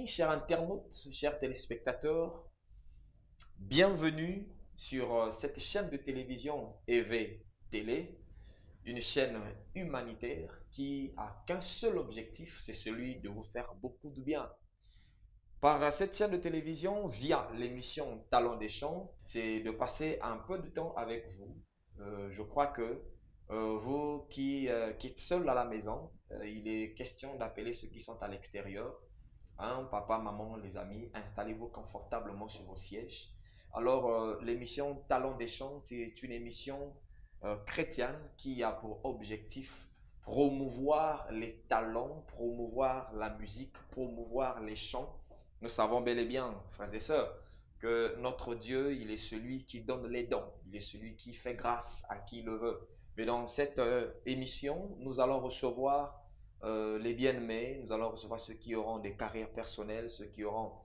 amis, chers internautes, chers téléspectateurs, bienvenue sur cette chaîne de télévision EV Télé, une chaîne humanitaire qui a qu'un seul objectif, c'est celui de vous faire beaucoup de bien. Par cette chaîne de télévision, via l'émission Talent des Champs, c'est de passer un peu de temps avec vous. Je crois que vous qui êtes seul à la maison, il est question d'appeler ceux qui sont à l'extérieur. Hein, papa, maman, les amis, installez-vous confortablement sur vos sièges. Alors, l'émission Talent des Champs, c'est une émission chrétienne qui a pour objectif promouvoir les talents, promouvoir la musique, promouvoir les chants. Nous savons bel et bien, frères et sœurs, que notre Dieu, il est celui qui donne les dons. Il est celui qui fait grâce à qui le veut. Mais dans cette émission, nous allons recevoir les bien-aimés, nous allons recevoir ceux qui auront des carrières personnelles, ceux qui ont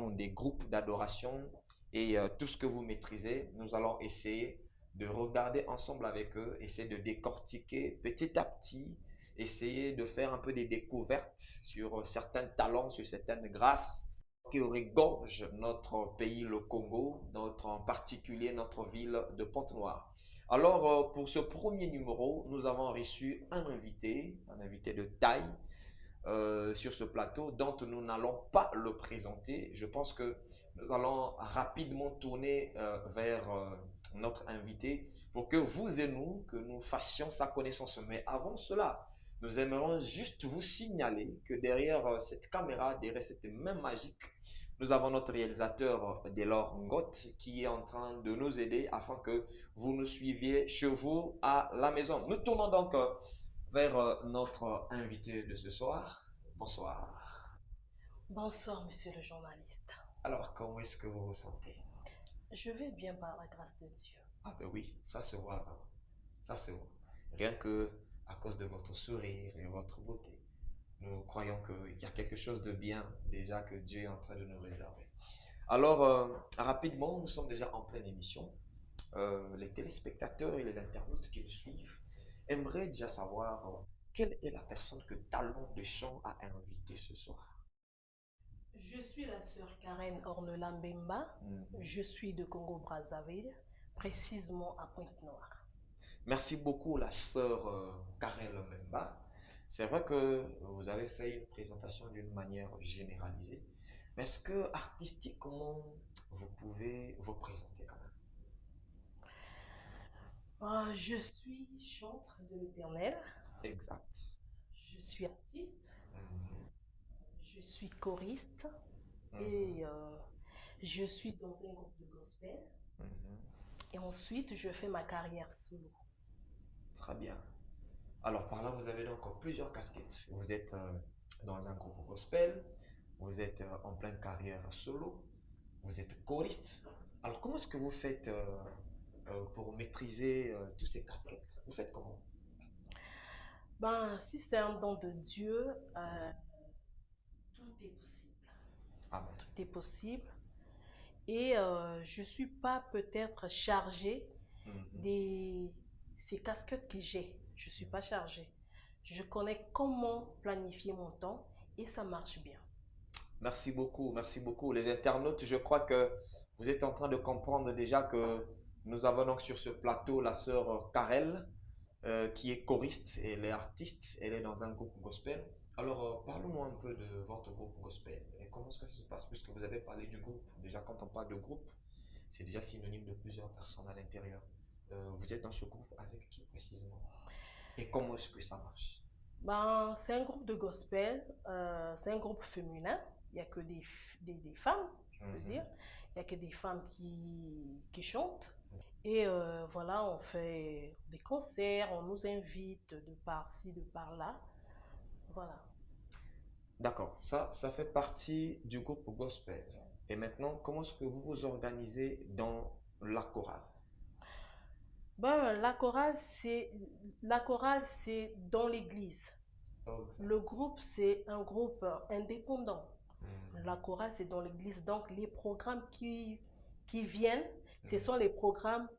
des groupes d'adoration et tout ce que vous maîtrisez. Nous allons essayer de regarder ensemble avec eux, essayer de décortiquer petit à petit, essayer de faire un peu des découvertes sur certains talents, sur certaines grâces qui regorgent notre pays, le Congo, en particulier notre ville de Pointe-Noire. Alors, pour ce premier numéro, nous avons reçu un invité de taille sur ce plateau dont nous n'allons pas le présenter. Je pense que nous allons rapidement tourner vers notre invité pour que vous et nous, que nous fassions sa connaissance. Mais avant cela, nous aimerions juste vous signaler que derrière cette caméra, derrière cette main magique, nous avons notre réalisateur Delors Ngot qui est en train de nous aider afin que vous nous suiviez chez vous à la maison. Nous tournons donc vers notre invité de ce soir. Bonsoir. Bonsoir, monsieur le journaliste. Alors, comment est-ce que vous vous sentez? Je vais bien par la grâce de Dieu. Ah ben oui, ça se voit. Ça se voit. Rien que à cause de votre sourire et votre beauté. Nous croyons qu'il y a quelque chose de bien déjà que Dieu est en train de nous réserver. Alors, rapidement, nous sommes déjà en pleine émission. Les téléspectateurs et les internautes qui nous suivent aimeraient déjà savoir quelle est la personne que Talent de Chant a invité ce soir. Je suis la sœur Karen Ornella Mbemba. Je suis de Congo-Brazzaville, précisément à Pointe-Noire. Merci beaucoup, la sœur Karen Mbemba. C'est vrai que vous avez fait une présentation d'une manière généralisée, mais est-ce que artistiquement, vous pouvez vous présenter quand Je suis chantre de l'Éternel. même? Exact. Je suis artiste. Mhm. Je suis choriste. Mhm. Et je suis dans un groupe de gospel. Mhm. Et ensuite, je fais ma carrière solo. Très bien. Alors par là, vous avez donc plusieurs casquettes. Vous êtes dans un groupe gospel, vous êtes en pleine carrière solo, vous êtes choriste. Alors comment est-ce que vous faites pour maîtriser tous ces casquettes? Vous faites comment? Si c'est un don de Dieu, tout est possible. Amen. Tout est possible. Et je ne suis pas peut-être chargée de ces casquettes que j'ai. Je ne suis pas chargée. Je connais comment planifier mon temps et ça marche bien. Merci beaucoup, merci beaucoup. Les internautes, je crois que vous êtes en train de comprendre déjà que nous avons donc sur ce plateau la sœur Karel, qui est choriste, elle est artiste, elle est dans un groupe gospel. Alors, parlons-nous un peu de votre groupe gospel. Et comment est-ce que ça se passe? Puisque vous avez parlé du groupe. Déjà, quand on parle de groupe, c'est déjà synonyme de plusieurs personnes à l'intérieur. Vous êtes dans ce groupe avec qui précisément? Et comment est-ce que ça marche? C'est un groupe de gospel, c'est un groupe féminin. Il n'y a que des femmes, je peux dire. Il n'y a que des femmes qui chantent. Et voilà, on fait des concerts, on nous invite de par-ci, de par-là. Voilà. D'accord, ça fait partie du groupe gospel. Et maintenant, comment est-ce que vous vous organisez dans la chorale? Ben, la chorale, c'est dans l'église. Oh, Le groupe, c'est un groupe indépendant. Hmm. La chorale, c'est dans l'église. Donc, les programmes qui viennent, ce Hmm. sont les programmes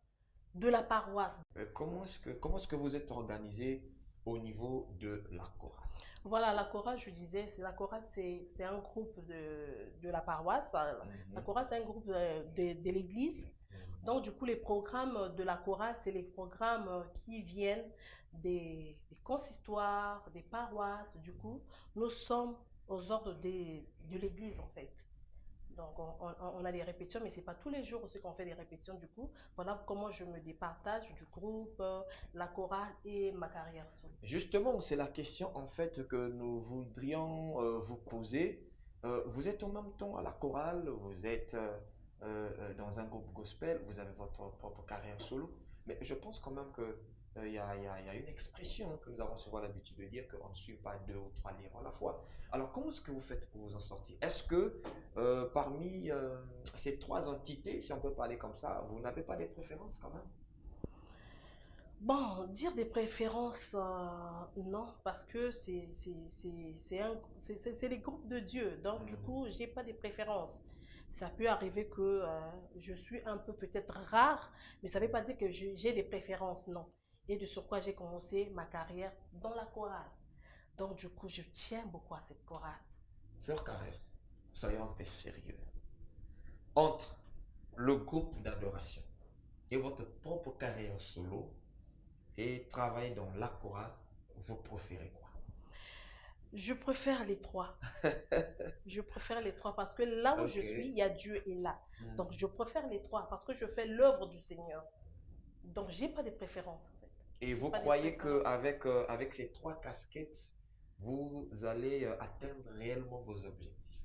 de la paroisse. Comment est-ce que vous êtes organisé au niveau de la chorale? Voilà, la chorale, je disais, la chorale, c'est un groupe de la paroisse. La chorale, c'est un groupe de l'église. Donc, du coup, les programmes de la chorale, c'est les programmes qui viennent des consistoires, des paroisses. Du coup, nous sommes aux ordres de l'église, en fait. Donc, on a des répétitions, mais ce n'est pas tous les jours aussi qu'on fait des répétitions. Du coup, voilà comment je me départage du groupe, la chorale et ma carrière solo. Justement, c'est la question en fait que nous voudrions vous poser. Vous êtes en même temps à la chorale, vous êtes dans un groupe gospel, vous avez votre propre carrière solo, mais je pense quand même que il y a une expression que nous avons souvent l'habitude de dire qu'on ne suit pas deux ou trois livres à la fois. Alors, comment est-ce que vous faites pour vous en sortir? Est-ce que parmi ces trois entités, si on peut parler comme ça, vous n'avez pas des préférences quand même? Bon, dire des préférences, non, parce que c'est les groupes de Dieu. Donc, du coup, je n'ai pas de préférences. Ça peut arriver que je suis un peu peut-être rare, mais ça ne veut pas dire que j'ai des préférences, non. Et de sur quoi j'ai commencé ma carrière dans la chorale. Donc, du coup, je tiens beaucoup à cette chorale. Sœur Carrère, soyons un peu sérieux. Entre le groupe d'adoration et votre propre carrière solo et travailler dans la chorale, vous préférez quoi? Je préfère les trois. Je préfère les trois parce que là où je suis, il y a Dieu et là. Donc, je préfère les trois parce que je fais l'œuvre du Seigneur. Donc, j'ai pas de préférence en fait. Et vous croyez qu'avec avec ces trois casquettes, vous allez atteindre réellement vos objectifs?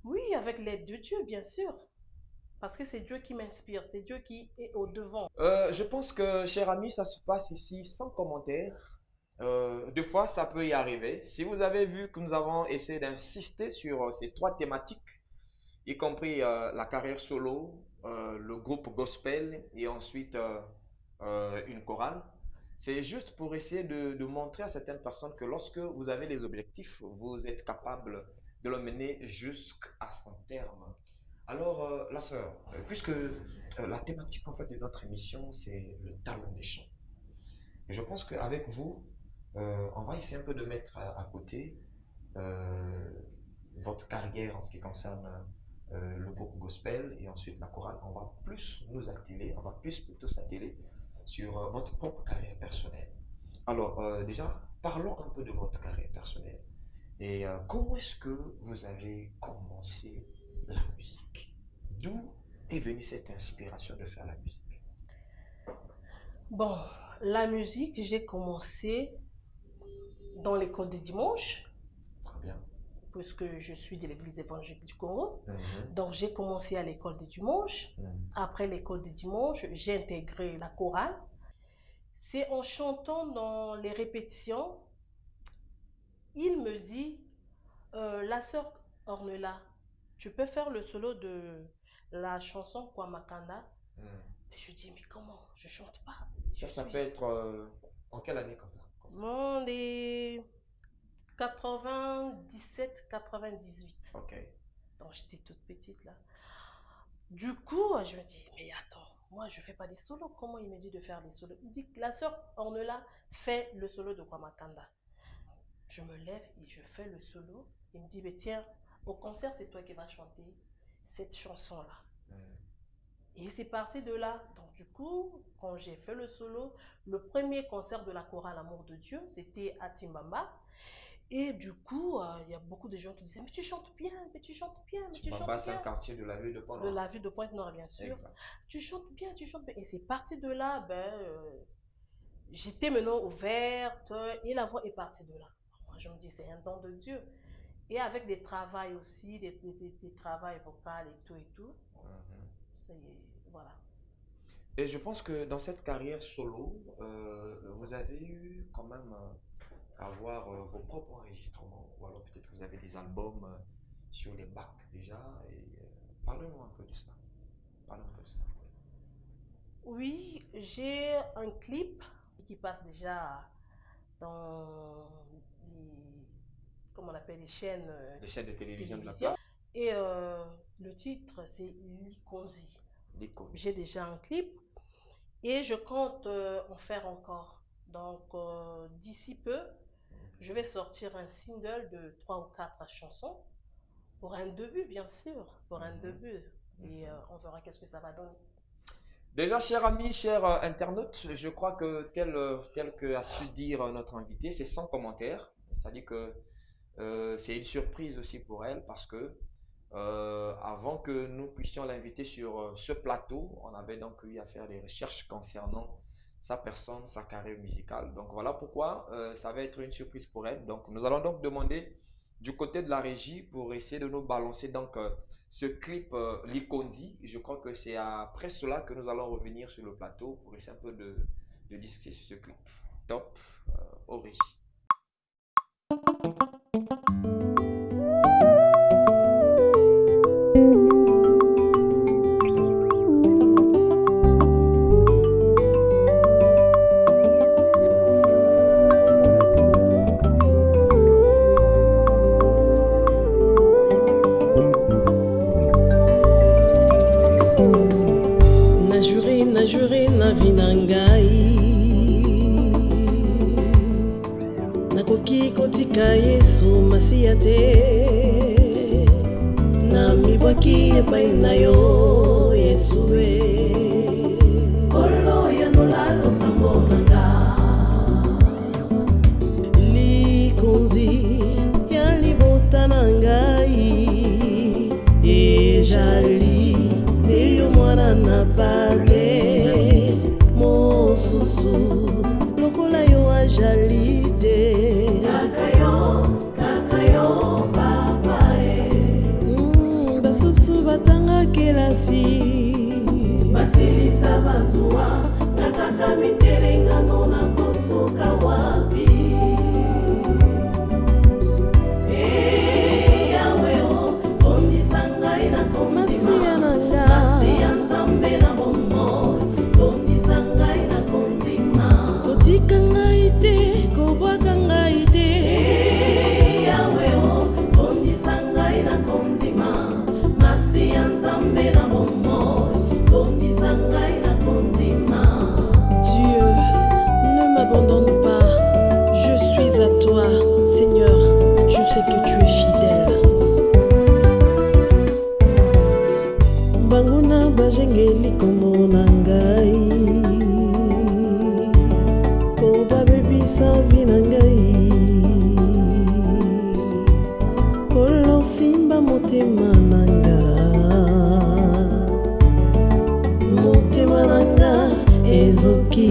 Oui, avec l'aide de Dieu, bien sûr. Parce que c'est Dieu qui m'inspire, c'est Dieu qui est au devant. Je pense que, cher ami, ça se passe ici sans commentaire. Deux fois, ça peut y arriver. Si vous avez vu que nous avons essayé d'insister sur ces trois thématiques, y compris la carrière solo, le groupe gospel et ensuite une chorale, c'est juste pour essayer de montrer à certaines personnes que lorsque vous avez des objectifs, vous êtes capable de le mener jusqu'à son terme. Alors, la sœur, puisque la thématique en fait de notre émission, c'est le talent des chants. Et je pense qu'avec vous, on va essayer un peu de mettre à côté euh, votre carrière en ce qui concerne le groupe gospel et ensuite la chorale. On va plus nous atteler, on va plus plutôt s'atteler sur votre propre carrière personnelle. Alors, déjà, parlons un peu de votre carrière personnelle. Et comment est-ce que vous avez commencé la musique? D'où est venue cette inspiration de faire la musique? Bon, la musique, j'ai commencé dans l'école de dimanche, Très bien. puisque je suis de l'église évangélique du Congo. Mhm. Donc, j'ai commencé à l'école de dimanche. Après l'école de dimanche, j'ai intégré la chorale. C'est en chantant dans les répétitions, il me dit, la sœur Ornella, tu peux faire le solo de la chanson Kwamakanda. Et je dis, mais comment? Je chante pas. Ça peut être en quelle année comme ça? Bon, les 97, 98. Ok. Donc, j'étais toute petite là. Du coup, je me dis, mais attends, moi je fais pas des solos. Comment il me dit de faire des solos? Il dit que la sœur Ornella fait le solo de Kwamakanda. Je me lève et je fais le solo. Il me dit, mais tiens, au concert, c'est toi qui vas chanter cette chanson-là. Et c'est parti de là. Donc, du coup, quand j'ai fait le solo, le premier concert de la chorale Amour de Dieu, c'était à Timbamba. Et du coup, il y a beaucoup de gens qui disaient, mais tu chantes bien, mais tu chantes bien, mais tu chantes bien. C'est un quartier de la ville de Pointe-Noire. De la ville de Pointe-Noire, bien sûr. Exact. Tu chantes bien, tu chantes bien. Et c'est parti de là, j'étais maintenant ouverte et la voix est partie de là. Moi, je me dis, c'est un don de Dieu. Et avec des travails aussi, des travails vocaux et tout. Voilà. Et je pense que dans cette carrière solo, vous avez eu quand même à avoir vos propres enregistrements, ou alors peut-être que vous avez des albums sur les bacs déjà. Et parlez-nous un peu de ça. Parlez un peu de ça. Oui, j'ai un clip qui passe déjà dans les, comment on appelle, les chaînes de télévision de la place. Et le titre, c'est Likonzi. J'ai déjà un clip et je compte en faire encore. Donc, d'ici peu, je vais sortir un single de 3 ou 4 chansons pour un début, bien sûr, pour un début. Et on verra qu'est-ce que ça va donner. Déjà, chers amis, chers internautes, je crois que tel que a su dire notre invité, c'est sans commentaire. C'est-à-dire que c'est une surprise aussi pour elle parce que avant que nous puissions l'inviter sur ce plateau, on avait donc eu à faire des recherches concernant sa personne, sa carrière musicale. Donc voilà pourquoi ça va être une surprise pour elle. Donc nous allons donc demander du côté de la régie pour essayer de nous balancer donc ce clip Likondi. Je crois que c'est après cela que nous allons revenir sur le plateau pour essayer un peu de discuter sur ce clip. Top, au régie. Na vina ngai nakoki kotika Yesu masiya te namibwaki epai na yo Yesu kolo ya nolalo sambo nanga likonzi ya libota na ngai ejali teyo mwana na pate mosusu lokola yo ajali te kaka yo papa basusu batanga kelasi basilisa bazuwa na kaka mitelengano na kosuka wapi yawe o kondisa ngai na kondima masiya nzambe na bomoi kondisa ngai na kondima kotika ngai te kobwaka ngai te yawe o kondisa ngai na kondima masiya nzambe na bomoi kondisa ngai na kondima. Dieu, ne m'abandonne pas, je suis à toi Seigneur, je sais que tu es fidèle. Banguna bajengeli kombo na ngai po babebisa vi na ngai kolo simba motema na nga ezoki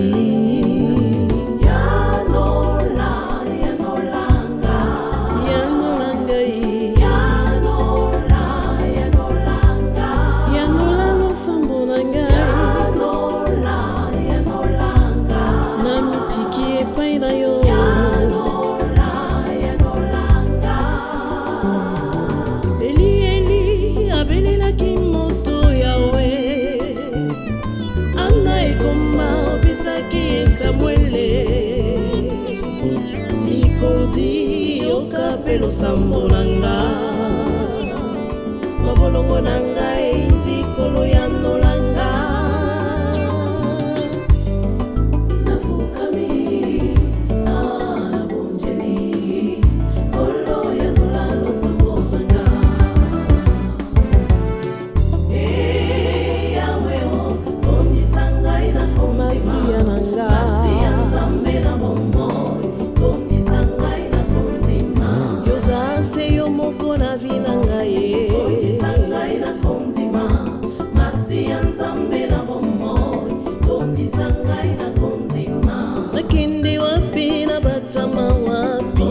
pelo sambo nanga mabolongo nanga eiti kolo ya nolanga nafukami na bonjeli kolo ya nolalo sambo nanga yawe o kondisa ngai na kondima masiya nzambe na bomoi kondisa ngai na se yo moko na vina ngai kondisa ngai na kondima masiya nzambe na bomoi kondisa ngai na kondima nakende wapi na batama wapi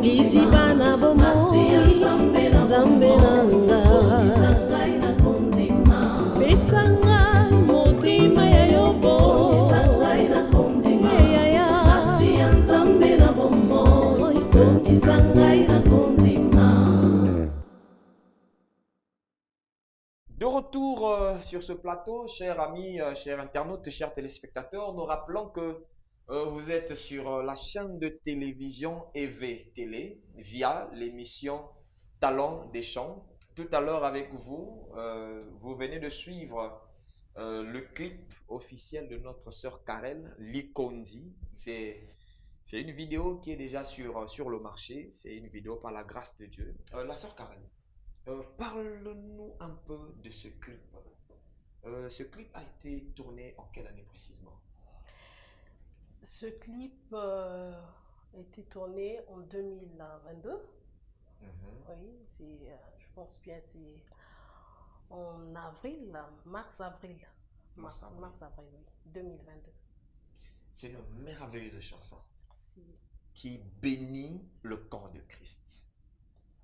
liziba na bomoi nzambe nanga kondisa ngai na kondima pesa ngai motima ya yobo kondisa ngai na kondima masiya nzambe na bomoi kondisa ngai na kondima. De retour sur ce plateau, chers amis, chers internautes, chers téléspectateurs, nous rappelons que vous êtes sur la chaîne de télévision EV Télé via l'émission Talents des Chants. Tout à l'heure avec vous, vous venez de suivre le clip officiel de notre sœur Karel, Likondi. C'est C'est une vidéo qui est déjà sur le marché. C'est une vidéo par la grâce de Dieu. La sœur Karen, parle-nous un peu de ce clip. Ce clip a été tourné en quelle année précisément? Ce clip a été tourné en 2022. Oui, je pense bien, c'est en avril, mars-avril. Mars-avril, oui, 2022. C'est une merveilleuse chanson Merci. qui bénit le corps de Christ.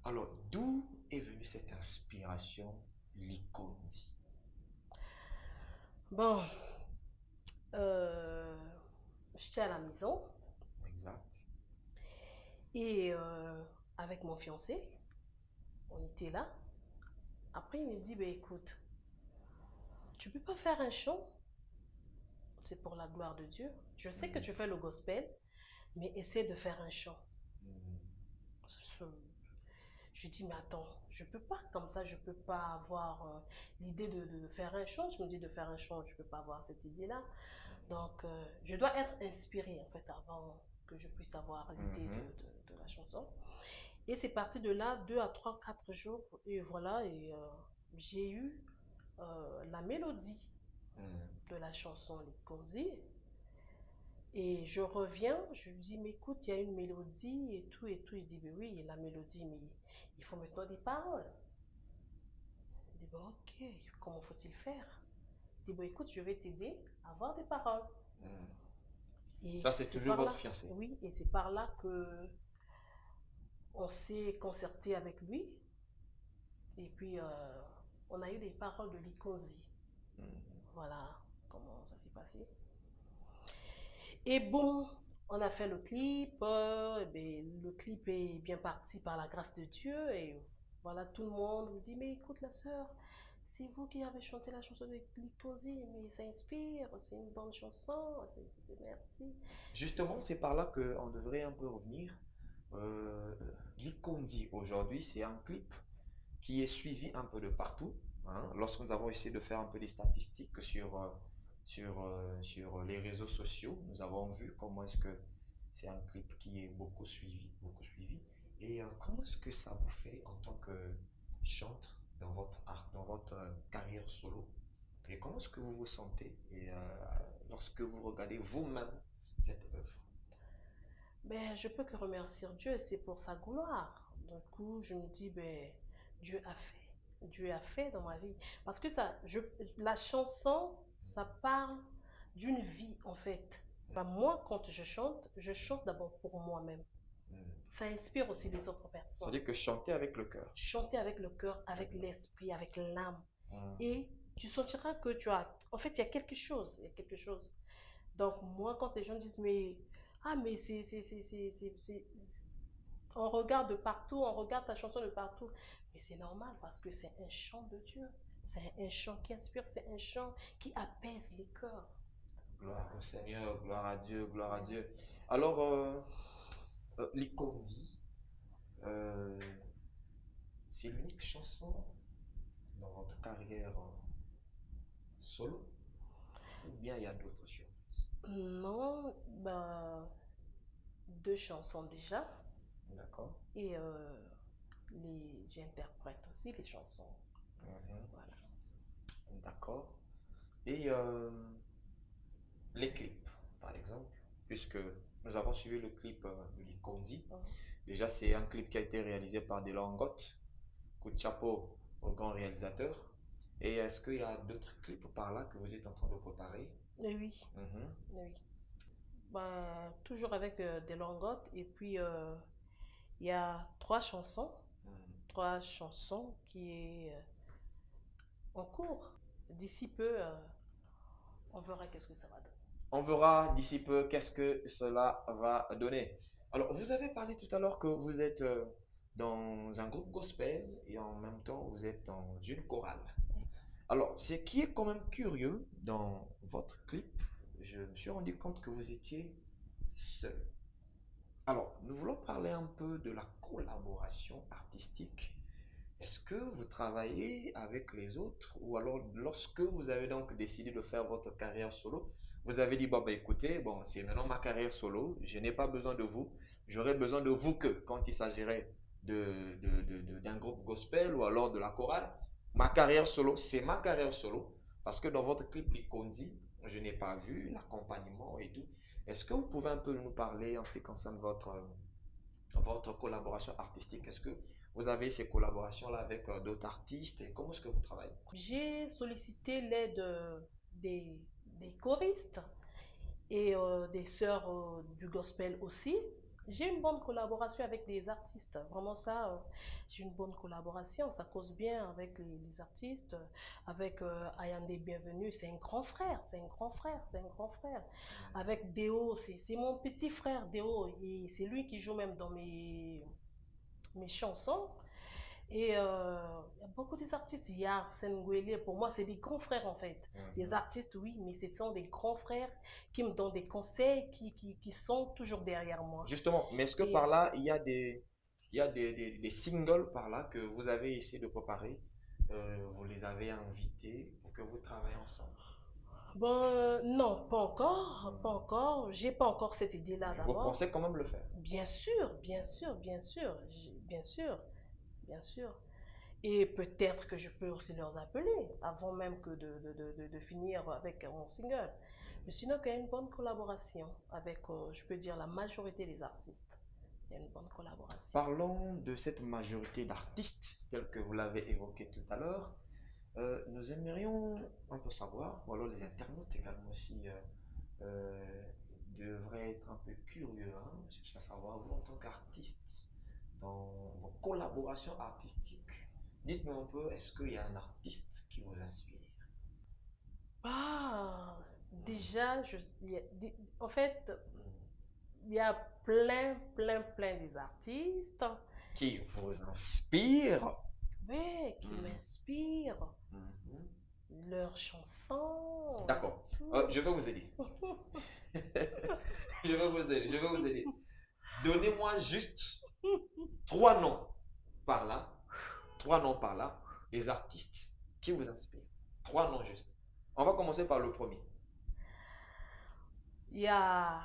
Alors, d'où est venue cette inspiration Likondi? Bon, j'étais à la maison. Exact. Et avec mon fiancé, on était là. Après, il me dit, ben, écoute, tu peux pas faire un chant? C'est pour la gloire de Dieu. Je sais que tu fais le gospel, mais essaie de faire un chant. Je lui dis, mais attends, je peux pas, comme ça, je peux pas avoir l'idée de faire un chant. Je me dis, de faire un chant, je peux pas avoir cette idée-là. Donc, je dois être inspirée, en fait, avant que je puisse avoir l'idée de la chanson. Et c'est parti de là, 2 à 3, 4 jours, et voilà, et j'ai eu la mélodie de la chanson Likondi. Et je reviens, je lui dis, mais écoute, il y a une mélodie et tout, et tout. Il dit, mais oui, il y a la mélodie, mais il faut maintenant des paroles. Je dis, bon, ok, comment faut-il faire? Il dit, bon, écoute, je vais t'aider à avoir des paroles. Et ça, c'est toujours votre fiancé? Oui, et c'est par là que on s'est concerté avec lui. Et puis, on a eu des paroles de Likondi. Voilà comment ça s'est passé. Et bon, on a fait le clip. Le clip est bien parti par la grâce de Dieu. Et voilà, tout le monde me dit, mais écoute la sœur, c'est vous qui avez chanté la chanson de Likondi, mais ça inspire, c'est une bonne chanson. Merci. Justement, c'est par là qu'on devrait un peu revenir. Likondi aujourd'hui, c'est un clip qui est suivi un peu de partout. Lorsque nous avons essayé de faire un peu des statistiques sur les réseaux sociaux, nous avons vu comment est-ce que c'est un clip qui est beaucoup suivi, beaucoup suivi. Et comment est-ce que ça vous fait en tant que chanteur dans votre art, dans votre carrière solo? Et comment est-ce que vous vous sentez lorsque vous regardez vous-même cette œuvre? Ben, je peux que remercier Dieu, c'est pour sa gloire. Du coup, je me dis, ben, Dieu a fait. Dieu a fait dans ma vie. Parce que la chanson, ça parle d'une vie, en fait. Ben, moi, quand je chante d'abord pour moi-même. Ça inspire aussi les autres personnes. C'est-à-dire que chanter avec le cœur. Chanter avec le cœur, avec l'esprit, avec l'âme. Et tu sentiras que tu as... En fait, il y a quelque chose. Il y a quelque chose. Donc, moi, quand les gens disent, mais... Ah, mais on regarde de partout, on regarde ta chanson de partout. Mais c'est normal parce que c'est un chant de Dieu. C'est un chant qui inspire, c'est un chant qui apaise les cœurs. Gloire au Seigneur, gloire à Dieu, gloire à Dieu. Alors, Likondi, c'est l'unique chanson dans votre carrière solo? Ou bien il y a d'autres surprises? Non, ben, 2 chansons déjà. D'accord. Et j'interprète aussi les chansons. Voilà. D'accord. Et les clips, par exemple, puisque nous avons suivi le clip de Likondi. Déjà, c'est un clip qui a été réalisé par Delongot. Coup de chapeau au grand réalisateur. Et est-ce qu'il y a d'autres clips par là que vous êtes en train de préparer? Oui. Oui. Ben, toujours avec Delongot. Et puis, il y a 3 chansons. 3 chansons qui est en cours. D'ici peu, on verra qu'est-ce que ça va donner. On verra d'ici peu qu'est-ce que cela va donner. Alors, vous avez parlé tout à l'heure que vous êtes dans un groupe gospel et en même temps, vous êtes dans une chorale. Alors, ce qui est quand même curieux dans votre clip, je me suis rendu compte que vous étiez seul. Alors, nous voulons parler un peu de la collaboration artistique. Est-ce que vous travaillez avec les autres ou alors lorsque vous avez donc décidé de faire votre carrière solo, vous avez dit, bon, bah, écoutez, bon, c'est maintenant ma carrière solo, je n'ai pas besoin de vous, j'aurais besoin de vous que quand il s'agirait d'un groupe gospel ou alors de la chorale, ma carrière solo, c'est ma carrière solo, parce que dans votre clip Likondi, je n'ai pas vu l'accompagnement et tout. Est-ce que vous pouvez un peu nous parler en ce qui concerne votre collaboration artistique? Est-ce que vous avez ces collaborations-là avec d'autres artistes et comment est-ce que vous travaillez? J'ai sollicité l'aide des choristes et des sœurs du gospel aussi. J'ai une bonne collaboration avec des artistes. Vraiment ça, j'ai une bonne collaboration. Ça cause bien avec les artistes. Avec Ayande Bienvenue, c'est un grand frère. C'est un grand frère. C'est un grand frère. Avec Déo, c'est mon petit frère Déo. Et c'est lui qui joue même dans mes chansons. Et il y a beaucoup d'artistes. Il y a Senguele, pour moi, c'est des grands frères en fait. Des artistes, oui, mais ce sont des grands frères qui me donnent des conseils, qui sont toujours derrière moi. Justement, mais est-ce que par là, il y a des singles par là que vous avez essayé de préparer? Vous les avez invités pour que vous travaillez ensemble? Bon, non, pas encore, pas encore. J'ai pas encore cette idée-là Vous d'abord. pensez quand même le faire? Bien sûr, bien sûr, bien sûr, bien sûr, bien sûr. Et peut-être que je peux aussi leur appeler avant même que de finir avec mon single. Mais sinon, il y a une bonne collaboration avec, je peux dire, la majorité des artistes. Il y a une bonne collaboration. Parlons de cette majorité d'artistes, tels que vous l'avez évoqué tout à l'heure. Nous aimerions un peu savoir, ou alors les internautes également aussi devraient être un peu curieux, hein, chercher à savoir, vous en tant qu'artiste, dans vos collaborations artistiques, dites-nous un peu, est-ce qu'il y a un artiste qui vous inspire? Ah, déjà, en fait, il y a plein des artistes. Qui vous inspire? Oui, qui m'inspirent. Leurs chansons. D'accord. Je vais vous aider. Je vais vous aider. Donnez-moi juste 3 noms par là. 3 noms par là. Des artistes qui vous inspirent. 3 noms juste. On va commencer par le premier. Il y a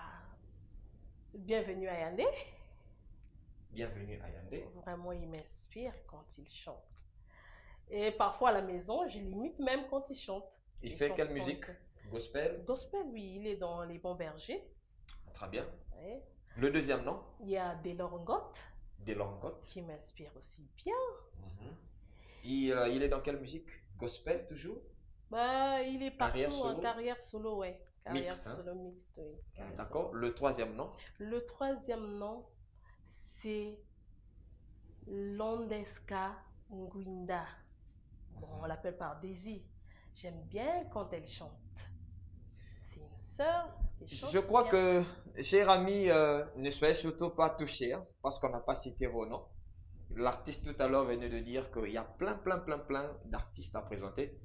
Bienvenue à Yandé. Bienvenue à Yandé. Vraiment, il m'inspire quand il chante. Et parfois à la maison, je l'imite même quand il chante. Il fait quelle musique? Gospel? Gospel, oui, il est dans Les Bons Bergers. Très bien. Ouais. Le deuxième nom? Il y a Delorngot. Delorngot. Qui m'inspire aussi bien. Il est dans quelle musique? Gospel toujours? Bah, il est partout carrière solo? En carrière solo, ouais. Carrière mixte, solo mixte, oui. D'accord. Le troisième nom? Le troisième nom, c'est Londeska Nguinda. Bon, on l'appelle par Daisy. J'aime bien quand elle chante. C'est une sœur. Je crois que, cher ami, ne soyez surtout pas touchés, hein, parce qu'on n'a pas cité vos noms. L'artiste tout à l'heure venait de dire qu'il y a plein d'artistes à présenter.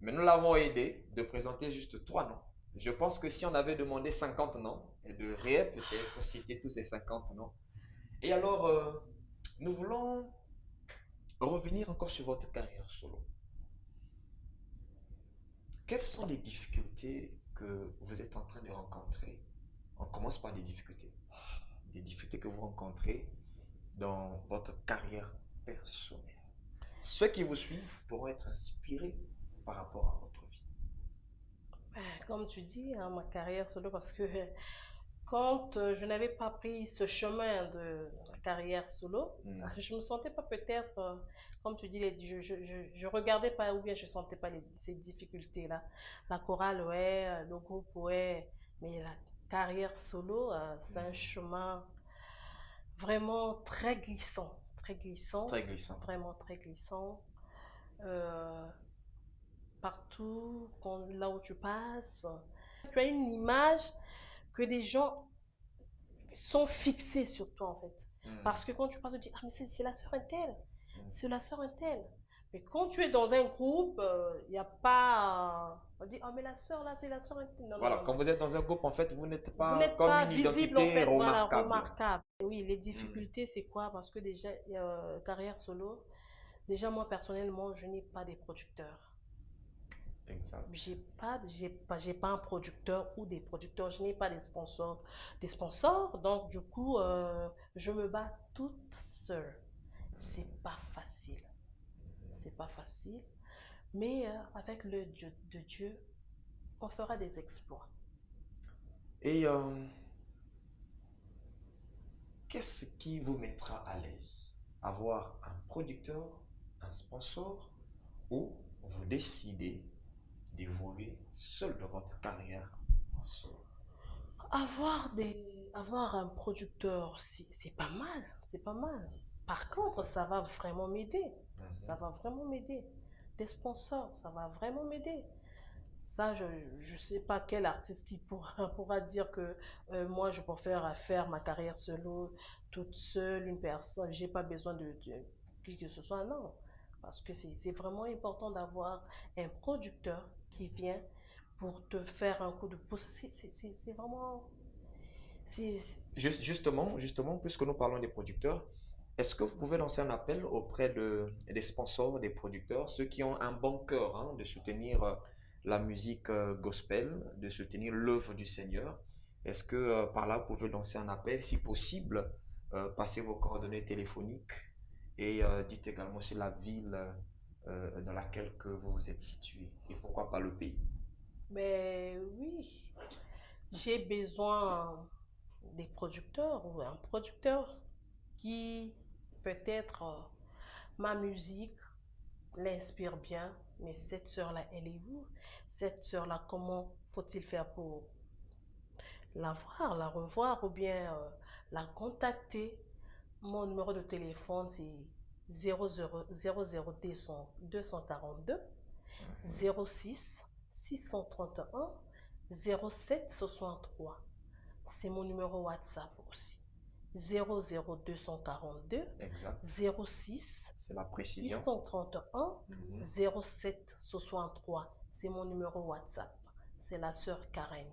Mais nous l'avons aidé de présenter juste 3 noms. Je pense que si on avait demandé 50 noms, elle devrait peut-être citer tous ces 50 noms. Et alors, nous voulons revenir encore sur votre carrière solo. Quelles sont les difficultés que vous êtes en train de rencontrer? On commence par des difficultés. Des difficultés que vous rencontrez dans votre carrière personnelle. Ceux qui vous suivent pourront être inspirés par rapport à votre vie. Comme tu dis, hein, ma carrière solo, parce que quand je n'avais pas pris ce chemin de la carrière solo, je ne me sentais pas peut-être, comme tu dis, je regardais pas ou bien je ne sentais pas ces difficultés-là. La chorale, ouais, le groupe, ouais, mais la carrière solo, c'est un chemin vraiment très glissant, très glissant. Très glissant. Vraiment très glissant. Partout, là où tu passes, tu as une image que des gens sont fixés sur toi en fait. Parce que quand tu passes, tu dis, ah mais c'est la sœur Intel, c'est la sœur Intel. Mais quand tu es dans un groupe, il n'y a pas... on dit, ah mais la sœur là, c'est la sœur Intel. Non, voilà, quand vous êtes dans un groupe, en fait, vous n'êtes pas comme une visible, identité en fait, remarquable. Voilà, remarquable. Oui, les difficultés, c'est quoi? Parce que déjà, carrière solo, déjà moi personnellement, je n'ai pas des producteurs. Exact. J'ai pas un producteur ou des producteurs, je n'ai pas des sponsors, donc du coup, je me bats toute seule. C'est pas facile, c'est pas facile, mais avec le Dieu de Dieu, on fera des exploits. Et qu'est-ce qui vous mettra à l'aise? Avoir un producteur, un sponsor, ou vous décidez d'évoluer seul dans votre carrière en solo? Avoir un producteur, c'est pas mal, c'est pas mal. Par contre, ça va vraiment m'aider. Ça va vraiment m'aider. Des sponsors, ça va vraiment m'aider. Ça, je ne sais pas quel artiste qui pourra dire que moi, je préfère faire ma carrière solo, toute seule, une personne. J'ai pas besoin de qui que ce soit, non. Parce que c'est vraiment important d'avoir un producteur qui vient pour te faire un coup de pouce. C'est vraiment... c'est- Justement, puisque nous parlons des producteurs, est-ce que vous pouvez lancer un appel auprès des sponsors, des producteurs, ceux qui ont un bon cœur hein, de soutenir la musique gospel, de soutenir l'œuvre du Seigneur? Est-ce que par là, vous pouvez lancer un appel, si possible, passer vos coordonnées téléphoniques et dites également sur la ville dans laquelle que vous vous êtes situé et pourquoi pas le pays? Mais oui, j'ai besoin des producteurs ou un producteur qui peut-être ma musique l'inspire bien, mais cette sœur-là, elle est où? Cette sœur-là, comment faut-il faire pour la voir, la revoir ou bien la contacter? Mon numéro de téléphone, c'est 00 06 631 07 63. C'est mon numéro WhatsApp aussi. 00242 Exact. 06 C'est la précision. 631 07 63. C'est mon numéro WhatsApp. C'est la sœur Karen.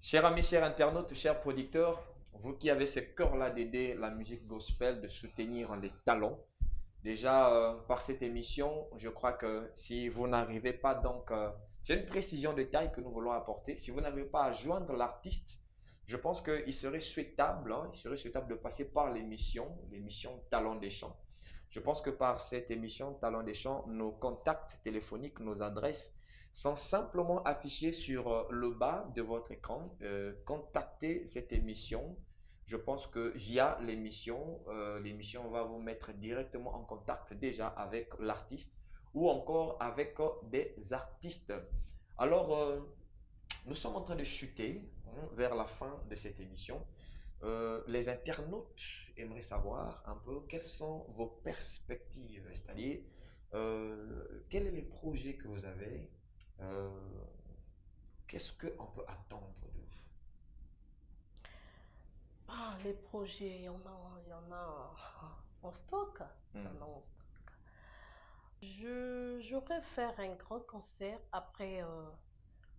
Chers amis, chers internautes, chers producteurs, vous qui avez ce cœur-là d'aider la musique gospel, de soutenir les talents, déjà par cette émission, je crois que si vous n'arrivez pas donc, c'est une précision de taille que nous voulons apporter, si vous n'arrivez pas à joindre l'artiste, je pense qu'il serait souhaitable, hein, il serait souhaitable de passer par l'émission Talents des Chants. Je pense que par cette émission Talents des Chants, nos contacts téléphoniques, nos adresses sont simplement affichés sur le bas de votre écran. Contactez cette émission. Je pense que via l'émission, l'émission va vous mettre directement en contact déjà avec l'artiste ou encore avec des artistes. Alors, nous sommes en train de chuter hein, vers la fin de cette émission. Les internautes aimeraient savoir un peu quelles sont vos perspectives, c'est-à-dire quels sont les projets que vous avez, qu'est-ce qu'on peut attendre de vous? Ah, les projets, il y en a en stock. Il y en a en stock. J'aurais faire un grand concert après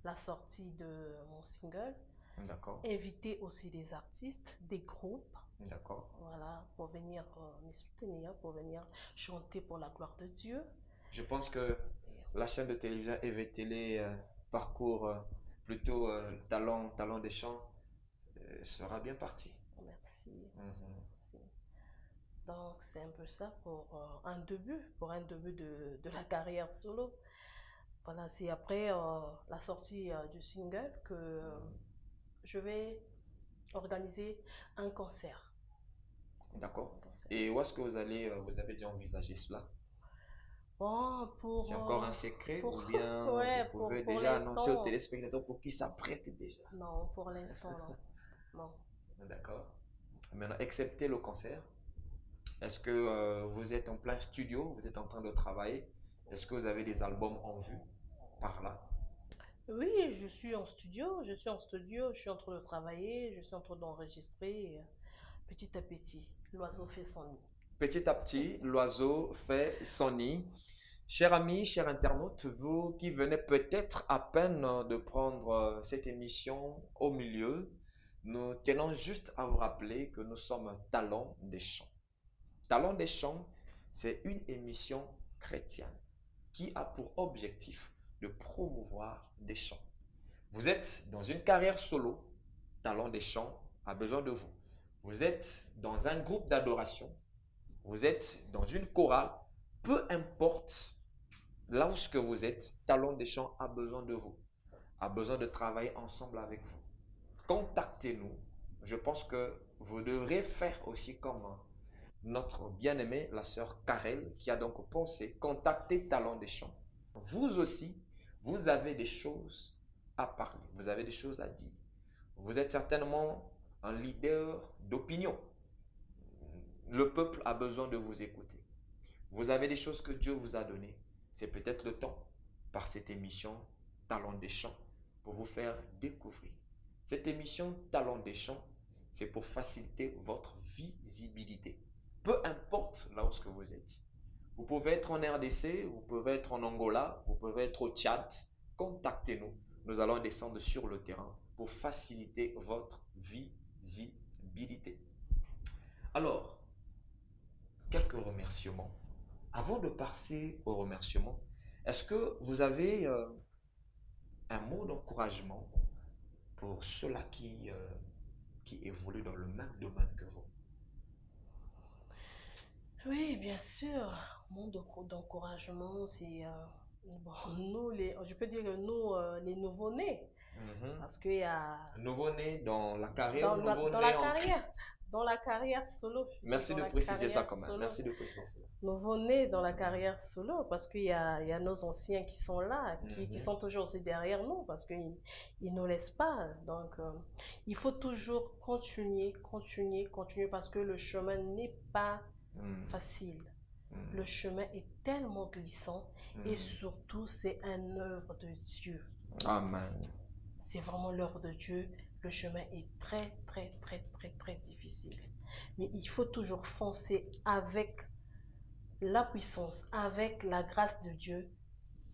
la sortie de mon single. D'accord. Inviter aussi des artistes, des groupes. D'accord. Voilà, pour venir me soutenir, pour venir chanter pour la gloire de Dieu. Je pense que la chaîne de télévision EV Télé parcours plutôt talent des chants sera bien parti. Merci. Merci. Donc c'est un peu ça pour un début de la carrière solo. Voilà, c'est après la sortie du single que je vais organiser un concert. D'accord. Et où est-ce que vous avez déjà envisagé cela? Bon, c'est encore un secret ou bien ouais, vous pouvez pour déjà annoncer aux l'instant, téléspectateurs pour qu'ils s'apprêtent déjà? non, pour l'instant, non. Non. D'accord. Maintenant, excepté le concert, est-ce que vous êtes en plein studio, vous êtes en train de travailler? Est-ce que vous avez des albums en vue par là? Oui, je suis en studio, je suis en train de travailler, je suis en train d'enregistrer petit à petit. L'oiseau fait son nid. Petit à petit, l'oiseau fait son nid. Chers amis, chers internautes, vous qui venez peut-être à peine de prendre cette émission au milieu, nous tenons juste à vous rappeler que nous sommes Talents des Chants. Talents des Chants, c'est une émission chrétienne qui a pour objectif de promouvoir des chants. Vous êtes dans une carrière solo, Talent des Chants a besoin de vous. Vous êtes dans un groupe d'adoration, vous êtes dans une chorale, peu importe là où ce que vous êtes, Talent des Chants a besoin de vous, a besoin de travailler ensemble avec vous. Contactez-nous. Je pense que vous devrez faire aussi comme notre bien-aimée, la sœur Karel, qui a donc pensé contacter Talent des Chants. Vous aussi, vous avez des choses à parler, vous avez des choses à dire. Vous êtes certainement un leader d'opinion. Le peuple a besoin de vous écouter. Vous avez des choses que Dieu vous a données. C'est peut-être le temps, par cette émission Talent des Chants, pour vous faire découvrir. Cette émission Talent des Chants, c'est pour faciliter votre visibilité. Peu importe là où vous êtes. Vous pouvez être en RDC, vous pouvez être en Angola, vous pouvez être au Tchad. Contactez-nous. Nous allons descendre sur le terrain pour faciliter votre visibilité. Alors, quelques remerciements. Avant de passer aux remerciements, est-ce que vous avez un mot d'encouragement pour ceux-là qui évoluent dans le même domaine que vous? Oui, bien sûr. Mon d'encouragement, c'est bon, nous, je peux dire que nous, les nouveau-nés, parce qu'il y a... Nouveau-né dans la carrière, dans nouveau-né la en carrière, Christ. dans la carrière solo. Merci de Dans la préciser ça carrière quand même. solo. Merci de préciser ça. Nouveau-nés dans la carrière solo, parce qu'il y a nos anciens qui sont là, qui sont toujours aussi derrière nous, parce qu'ils ne nous laissent pas. Donc, il faut toujours continuer, parce que le chemin n'est pas facile. Le chemin est tellement glissant et surtout, c'est une œuvre de Dieu. Amen. C'est vraiment l'œuvre de Dieu. Le chemin est très, très, très, très, très difficile. Mais il faut toujours foncer avec la puissance, avec la grâce de Dieu.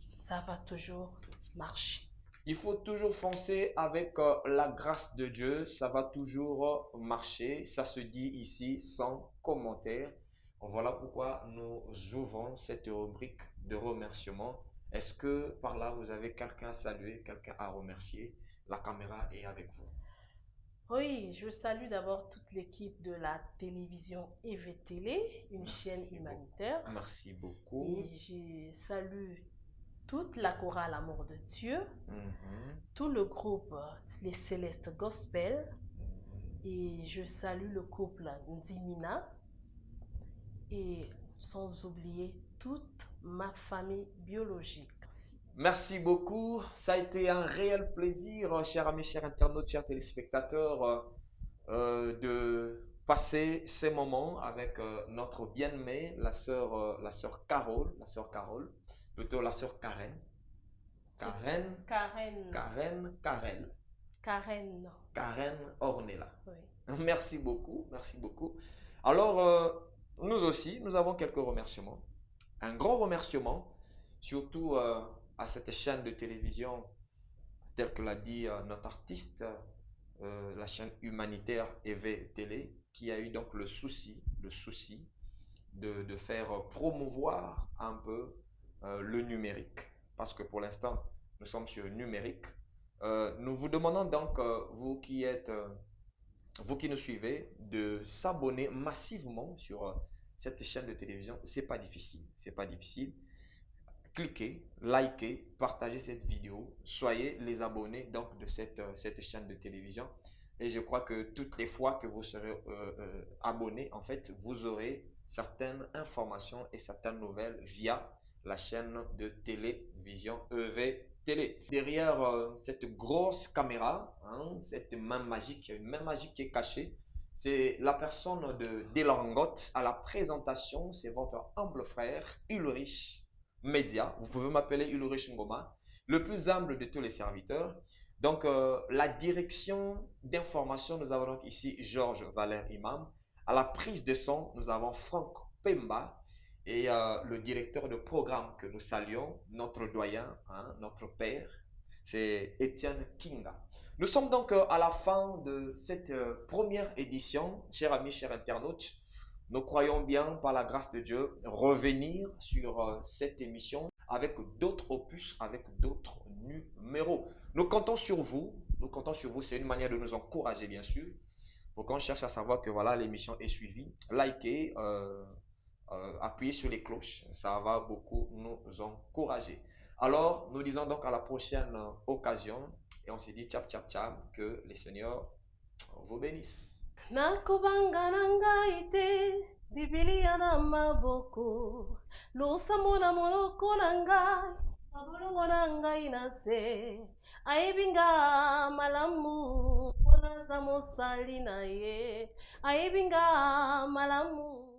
Ça va toujours marcher. Il faut toujours foncer avec la grâce de Dieu. Ça va toujours marcher. Ça se dit ici sans commentaire. Voilà pourquoi nous ouvrons cette rubrique de remerciements. Est-ce que par là, vous avez quelqu'un à saluer, quelqu'un à remercier? La caméra est avec vous. Oui, je salue d'abord toute l'équipe de la télévision EV Télé, une chaîne humanitaire. Merci beaucoup. Et je salue toute la chorale Amour de Dieu, tout le groupe Les Célestes Gospel, et je salue le couple Ndimina, et sans oublier toute ma famille biologique. Merci. Merci beaucoup. Ça a été un réel plaisir, chers amis, chers internautes, chers téléspectateurs, de passer ces moments avec notre bien-aimée, la sœur Carole, plutôt la sœur Karen. Karen Ornella. Oui. Merci beaucoup, merci beaucoup. Alors, nous aussi, nous avons quelques remerciements. Un grand remerciement, surtout à cette chaîne de télévision, telle que l'a dit notre artiste, la chaîne humanitaire EV Télé, qui a eu donc le souci de faire promouvoir un peu le numérique. Parce que pour l'instant, nous sommes sur le numérique. Nous vous demandons donc, vous qui nous suivez, de s'abonner massivement sur cette chaîne de télévision. C'est pas difficile, Cliquez, likez, partagez cette vidéo, soyez les abonnés donc de cette chaîne de télévision. Et je crois que toutes les fois que vous serez abonné, en fait, vous aurez certaines informations et certaines nouvelles via la chaîne de télévision EV Télé. Derrière cette grosse caméra, cette main magique, il y a une main magique qui est cachée. C'est la personne de Delangotte à la présentation. C'est votre humble frère Ulrich Média. Vous pouvez m'appeler Ulrich Ngoma, le plus humble de tous les serviteurs. Donc, la direction d'information, nous avons donc ici Georges Valère Imam. À la prise de son, nous avons Franck Pemba. Et le directeur de programme que nous saluons, notre doyen, notre père, c'est Étienne Kinga. Nous sommes donc à la fin de cette première édition, chers amis, chers internautes. Nous croyons bien, par la grâce de Dieu, revenir sur cette émission avec d'autres opus, avec d'autres numéros. Nous comptons sur vous. Nous comptons sur vous. C'est une manière de nous encourager, bien sûr. Pour qu'on cherche à savoir que voilà, l'émission est suivie. Likez, appuyez sur les cloches. Ça va beaucoup nous encourager. Alors, nous disons donc à la prochaine occasion. Et on se dit tchap tchap tchap. Que les seigneurs vous bénissent. Nakobanga nangaite, Biblia na maboko, Losamo na monoko nangai, Abolongo nangai na se, Aibinga malamu, Pona za mosali na ye, Aibinga malamu.